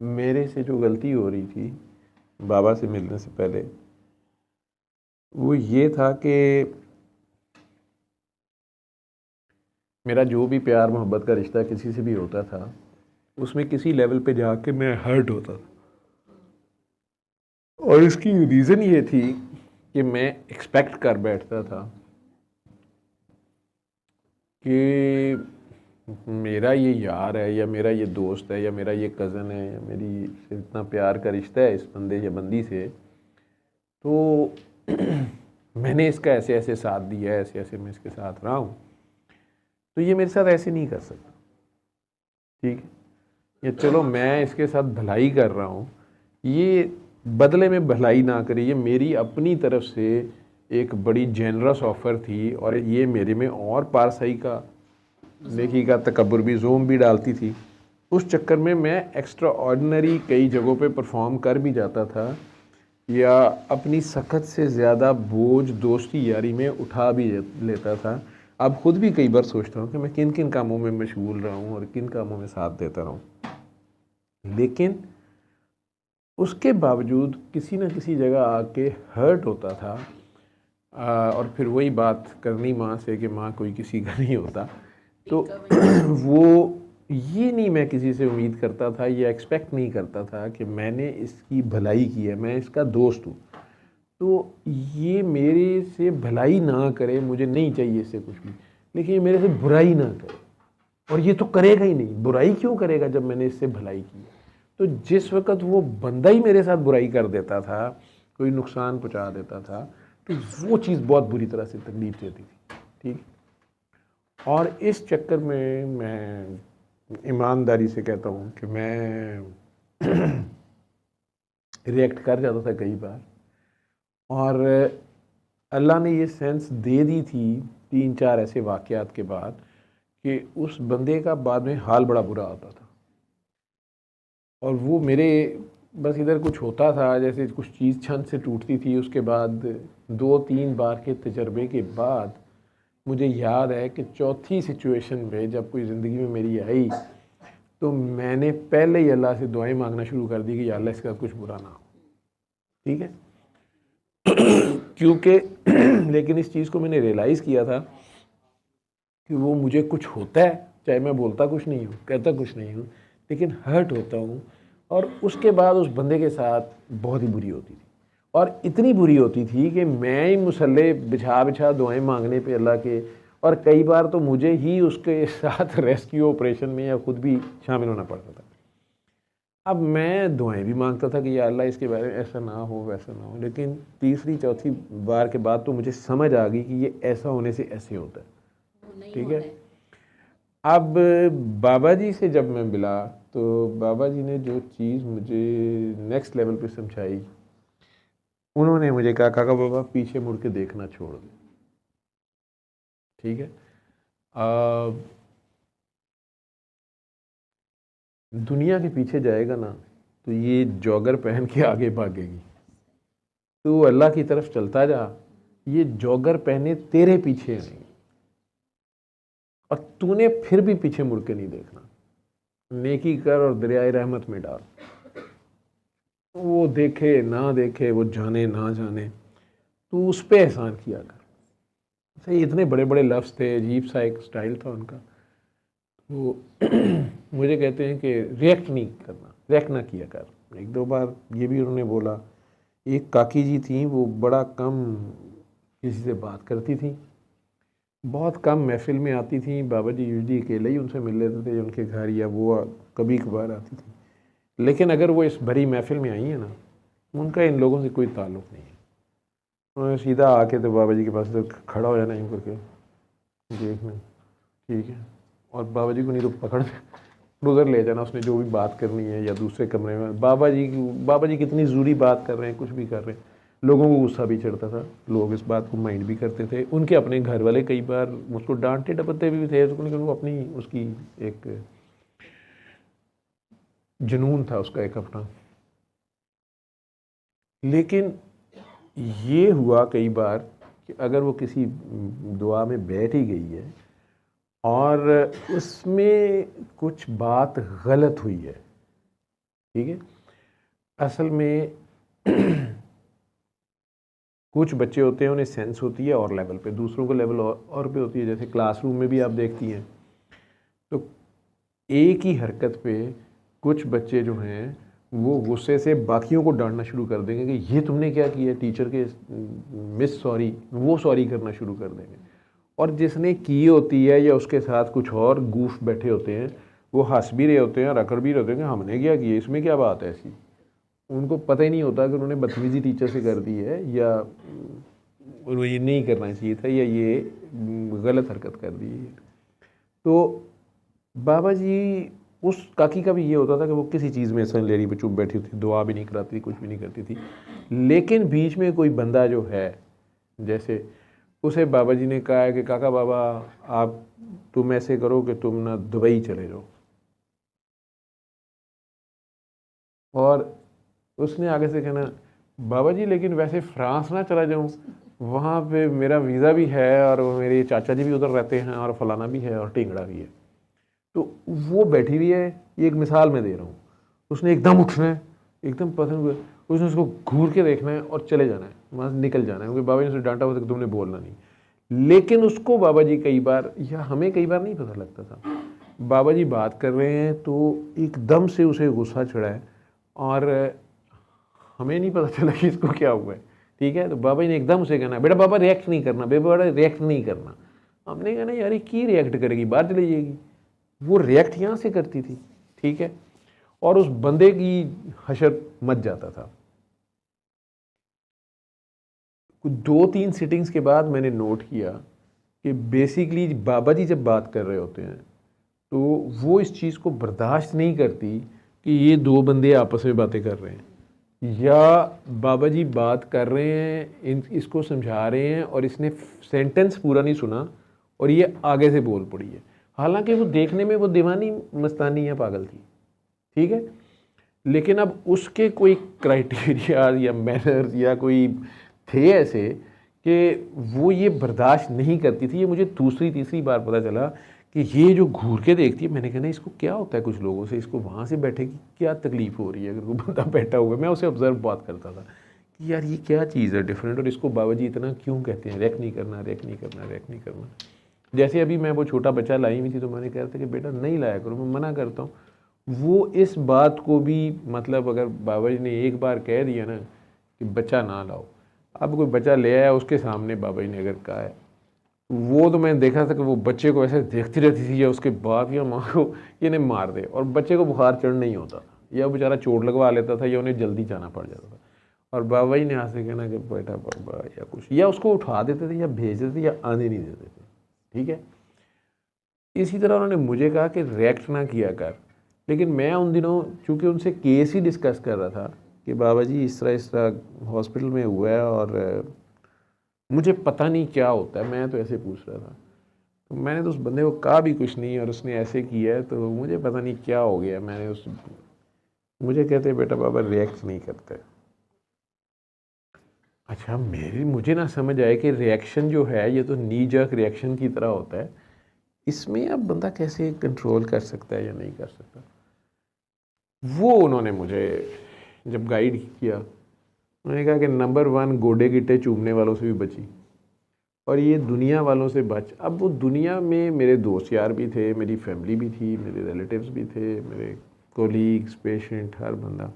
मेरे से जो गलती हो रही थी बाबा से मिलने से पहले, वो ये था कि मेरा जो भी प्यार मोहब्बत का रिश्ता किसी से भी होता था, उसमें किसी लेवल पे जाके मैं हर्ट होता था। और इसकी रीज़न ये थी कि मैं एक्सपेक्ट कर बैठता था कि मेरा ये यार है या मेरा ये दोस्त है या मेरा ये कज़न है या मेरी से इतना प्यार का रिश्ता है इस बंदे या बंदी से, तो मैंने इसका ऐसे ऐसे साथ दिया है, ऐसे ऐसे मैं इसके साथ रहा हूँ, तो ये मेरे साथ ऐसे नहीं कर सकता। ठीक है, या चलो मैं इसके साथ भलाई कर रहा हूँ, ये बदले में भलाई ना करे, ये मेरी अपनी तरफ से एक बड़ी जेनरस ऑफ़र थी और ये मेरे में और पारसाई का नेकी का तकब्बुर भी जोम भी डालती थी। उस चक्कर में मैं एक्स्ट्रा ऑर्डिनरी कई जगहों पे परफॉर्म कर भी जाता था या अपनी सख्त से ज़्यादा बोझ दोस्ती यारी में उठा भी लेता था। अब खुद भी कई बार सोचता हूँ कि मैं किन किन कामों में मशगूल रहा हूँ और किन कामों में साथ देता रहा हूँ, लेकिन उसके बावजूद किसी न किसी जगह आके हर्ट होता था। और फिर वही बात करनी माँ से कि माँ कोई किसी का नहीं होता, तो वो ये नहीं मैं किसी से उम्मीद करता था, ये एक्सपेक्ट नहीं करता था कि मैंने इसकी भलाई की है, मैं इसका दोस्त हूँ, तो ये मेरे से भलाई ना करे, मुझे नहीं चाहिए इससे कुछ भी, लेकिन ये मेरे से बुराई ना करे। और ये तो करेगा ही नहीं, बुराई क्यों करेगा जब मैंने इससे भलाई की। तो जिस वक्त वो बंदा ही मेरे साथ बुराई कर देता था, कोई नुकसान पहुंचा देता था, तो वो चीज़ बहुत बुरी तरह से तकलीफ देती थी। ठीक, और इस चक्कर में मैं ईमानदारी से कहता हूँ कि मैं रिएक्ट कर जाता था कई बार, और अल्लाह ने ये सेंस दे दी थी 3-4 ऐसे वाक़यात के बाद कि उस बंदे का बाद में हाल बड़ा बुरा होता था। और वो मेरे बस इधर कुछ होता था, जैसे कुछ चीज़ छन से टूटती थी, उसके बाद 2-3 बार के तजर्बे के बाद मुझे याद है कि चौथी सिचुएशन में जब कोई ज़िंदगी में मेरी आई, तो मैंने पहले ही अल्लाह से दुआएं मांगना शुरू कर दी कि या अल्लाह इसका कुछ बुरा ना हो। ठीक है, क्योंकि लेकिन इस चीज़ को मैंने रियलाइज़ किया था कि वो मुझे कुछ होता है, चाहे मैं बोलता कुछ नहीं हूँ, कहता कुछ नहीं हूँ, लेकिन हर्ट होता हूँ। और उसके बाद उस बंदे के साथ बहुत ही बुरी होती थी, और इतनी बुरी होती थी कि मैं ही मुसल्ले बिछा बिछा दुआएं मांगने पे अल्लाह के, और कई बार तो मुझे ही उसके साथ रेस्क्यू ऑपरेशन में या खुद भी शामिल होना पड़ता था। अब मैं दुआएं भी मांगता था कि या अल्लाह इसके बारे में ऐसा ना हो वैसा ना हो, लेकिन तीसरी चौथी बार के बाद तो मुझे समझ आ गई कि ये ऐसा होने से ऐसे होता है। ठीक है, अब बाबा जी से जब मैं मिला, तो बाबा जी ने जो चीज़ मुझे नेक्स्ट लेवल पे समझाई, उन्होंने मुझे कहा काका बाबा पीछे मुड़ के देखना छोड़ दे। ठीक है, दुनिया के पीछे जाएगा ना, तो ये जॉगर पहन के आगे भागेगी। तो अल्लाह की तरफ चलता जा, ये जॉगर पहने तेरे पीछे आएंगे, और तूने फिर भी पीछे मुड़ के नहीं देखना। नेकी कर और दरियाए रहमत में डाल, वो देखे ना देखे, वो जाने ना जाने, तू उस पर एहसान किया कर। सही, इतने बड़े बड़े लफ्ज़ थे, अजीब सा एक स्टाइल था उनका। वो मुझे कहते हैं कि रिएक्ट नहीं करना, रिएक्ट ना किया कर। एक दो बार ये भी उन्होंने बोला। एक काकी जी थी, वो बड़ा कम किसी से बात करती थी, बहुत कम महफिल में आती थी। बाबा जी यूजली अकेले ही उनसे मिल लेते थे उनके घर, या वो कभी कभार आती थी। लेकिन अगर वो इस भरी महफिल में आई है ना, उनका इन लोगों से कोई ताल्लुक़ नहीं है। उन्होंने सीधा आके तो बाबा जी के पास तो खड़ा हो जाना यूँ करके, देखना, ठीक है, और बाबा जी को नहीं तो पकड़ उधर ले जाना, उसने जो भी बात करनी है, या दूसरे कमरे में बाबा जी कितनी ज़रूरी बात कर रहे हैं, कुछ भी कर रहे हैं। लोगों को गुस्सा भी चढ़ता था, लोग इस बात को माइंड भी करते थे। उनके अपने घर वाले कई बार उसको डांटते डपटते भी थे, लेकिन वो अपनी उसकी एक जुनून था उसका एक अपना। लेकिन ये हुआ कई बार कि अगर वो किसी दुआ में बैठ ही गई है और उसमें कुछ बात गलत हुई है, ठीक है। असल में कुछ बच्चे होते हैं उन्हें सेंस होती है और लेवल पे, दूसरों को लेवल और पे होती है। जैसे क्लासरूम में भी आप देखती हैं तो एक ही हरकत पे कुछ बच्चे जो हैं वो गुस्से से बाकियों को डांटना शुरू कर देंगे कि ये तुमने क्या किया, टीचर के मिस सॉरी, वो सॉरी करना शुरू कर देंगे। और जिसने की होती है या उसके साथ कुछ और गूफ बैठे होते हैं वो हंस भी रहे होते हैं और अकड़ भी रहे होते हैं कि हमने क्या किया, इसमें क्या बात है ऐसी। उनको पता ही नहीं होता कि उन्होंने बदतमीजी टीचर से कर दी है या उन्हें ये नहीं करना चाहिए था या ये गलत हरकत कर दी है। तो बाबा जी, उस काकी का भी ये होता था कि वो किसी चीज़ में सन लेरी पे चुप बैठी थी, दुआ भी नहीं कराती थी, कुछ भी नहीं करती थी। लेकिन बीच में कोई बंदा जो है, जैसे उसे बाबा जी ने कहा है कि काका बाबा आप तुम ऐसे करो कि तुम ना दुबई चले जाओ, और उसने आगे से कहना बाबा जी लेकिन वैसे फ्रांस ना चला जाऊँ, वहाँ पे मेरा वीज़ा भी है और मेरे चाचा जी भी उधर रहते हैं और फलाना भी है और टिंगड़ा भी है। तो वो बैठी हुई है, ये एक मिसाल मैं दे रहा हूँ। उसने एकदम उठना है, एकदम पसंद हुआ, उसने उसको घूर के देखना है और चले जाना है, वहाँ से निकल जाना है, क्योंकि बाबा जी ने उसे डांटा हुआ था कि तुमने बोलना नहीं। लेकिन उसको बाबा जी कई बार, या हमें कई बार नहीं पता लगता था, बाबा जी बात कर रहे हैं तो एकदम से उसे गुस्सा चढ़ा है और हमें नहीं पता चला कि इसको क्या हुआ है। ठीक है, तो बाबा जी ने एकदम उसे कहना बेटा बाबा रिएक्ट नहीं करना, बेटा रिएक्ट नहीं करना। हमने कहना यार ये की रिएक्ट करेगी, बाहर चली जाएगी। वो रिएक्ट यहाँ से करती थी। ठीक है, और उस बंदे की हशर मच जाता था। कुछ 2-3 सिटिंग्स के बाद मैंने नोट किया कि बेसिकली बाबा जी जब बात कर रहे होते हैं तो वो इस चीज़ को बर्दाश्त नहीं करती कि ये दो बंदे आपस में बातें कर रहे हैं, या बाबा जी बात कर रहे हैं, इसको समझा रहे हैं और इसने सेंटेंस पूरा नहीं सुना और ये आगे से बोल पड़ी है। हालांकि वो देखने में वो दीवानी मस्तानी या पागल थी। ठीक है, लेकिन अब उसके कोई क्राइटेरिया या मैनर्स या कोई थे ऐसे कि वो ये बर्दाश्त नहीं करती थी। ये मुझे दूसरी तीसरी बार पता चला कि ये जो घूर के देखती है। मैंने कहा ना इसको क्या होता है, कुछ लोगों से इसको वहाँ से बैठे की क्या तकलीफ़ हो रही है अगर वो बंदा बैठा हुआ है। मैं उसे ऑब्जर्व बात करता था कि यार ये क्या चीज़ है डिफरेंट, और इसको बाबा जी इतना क्यों कहते हैं रैक नहीं करना, रैक नहीं करना, रैक नहीं करना। जैसे अभी मैं वो छोटा बच्चा लाई हुई थी तो मैंने कहा था कि बेटा नहीं लाया करो, मैं मना करता हूँ। वो इस बात को भी, मतलब अगर बाबा जी ने एक बार कह दिया ना कि बच्चा ना लाओ, अब कोई बच्चा ले आया उसके सामने बाबा जी ने अगर कहा है, वो तो मैंने देखा था कि वो बच्चे को ऐसे देखती रहती थी या उसके बाप या माँ को ये नहीं मार दे, और बच्चे को बुखार चढ़ नहीं होता था या बेचारा चोट लगवा लेता था या उन्हें जल्दी जाना पड़ जाता था, और बाबा जी ने यहाँ से कहना कि बेटा बाबा या कुछ, या उसको उठा देते थे या भेज देते या आने नहीं देते थे। ठीक है, इसी तरह उन्होंने मुझे कहा कि रिएक्ट ना किया कर, लेकिन मैं उन दिनों चूँकि उनसे केस ही डिस्कस कर रहा था कि बाबा जी इस तरह हॉस्पिटल में हुआ है और मुझे पता नहीं क्या होता है, मैं तो ऐसे पूछ रहा था। तो मैंने तो उस बंदे को कहा भी कुछ नहीं और उसने ऐसे किया है तो मुझे पता नहीं क्या हो गया। मैंने मुझे कहते बेटा बाबा रिएक्ट नहीं करते। अच्छा, मुझे ना समझ आए कि रिएक्शन जो है ये तो नी जर्क रिएक्शन की तरह होता है, इसमें अब बंदा कैसे कंट्रोल कर सकता है या नहीं कर सकता। वो उन्होंने मुझे जब गाइड किया, उन्होंने कहा कि नंबर 1 गोडे गिट्टे चूमने वालों से भी बची और ये दुनिया वालों से बच। अब वो दुनिया में मेरे दोस्त यार भी थे, मेरी फैमिली भी थी, मेरे रिलेटिव्स भी थे, मेरे कोलीग्स, पेशेंट, हर बंदा।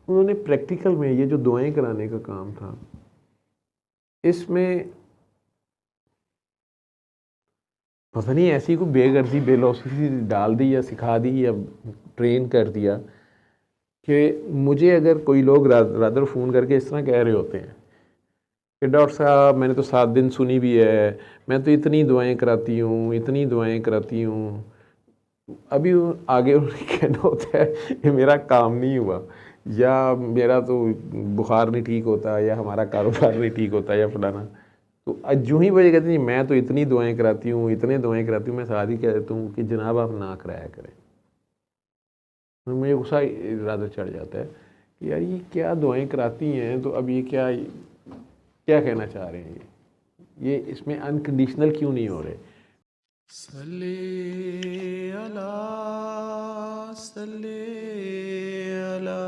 उन्होंने प्रैक्टिकल में ये जो दुआएं कराने का काम था इसमें पता नहीं ऐसी कोई बेगर्जी बेलौसी डाल दी या सिखा दी या ट्रेन कर दिया कि मुझे अगर कोई लोग रादर फ़ोन करके इस तरह कह रहे होते हैं कि डॉक्टर साहब मैंने तो 7 दिन सुनी भी है, मैं तो इतनी दुआएं कराती हूँ, इतनी दुआएं कराती हूँ, अभी आगे उन्हें कहना होता है कि मेरा काम नहीं हुआ या मेरा तो बुखार नहीं ठीक होता या हमारा कारोबार नहीं ठीक होता या फलाना। तो जो ही वजह कहते हैं मैं तो इतनी दुआएं कराती हूँ, इतने दुआएं कराती हूँ, मैं शादी कह देता हूँ कि जनाब आप ना कराया करें। तो मुझे गुस्सा ज़्यादा चढ़ जाता है कि यार ये क्या दुआएं कराती हैं, तो अब ये क्या क्या कहना चाह रहे हैं, ये इसमें अनकंडीशनल क्यों नहीं हो रहे। सल्ले अला सल्ले अला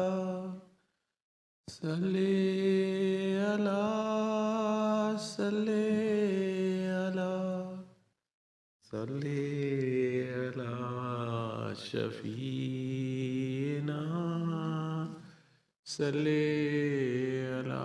सल्ले अला सल्ले अला सल्ले अला शफीना सल्ले अला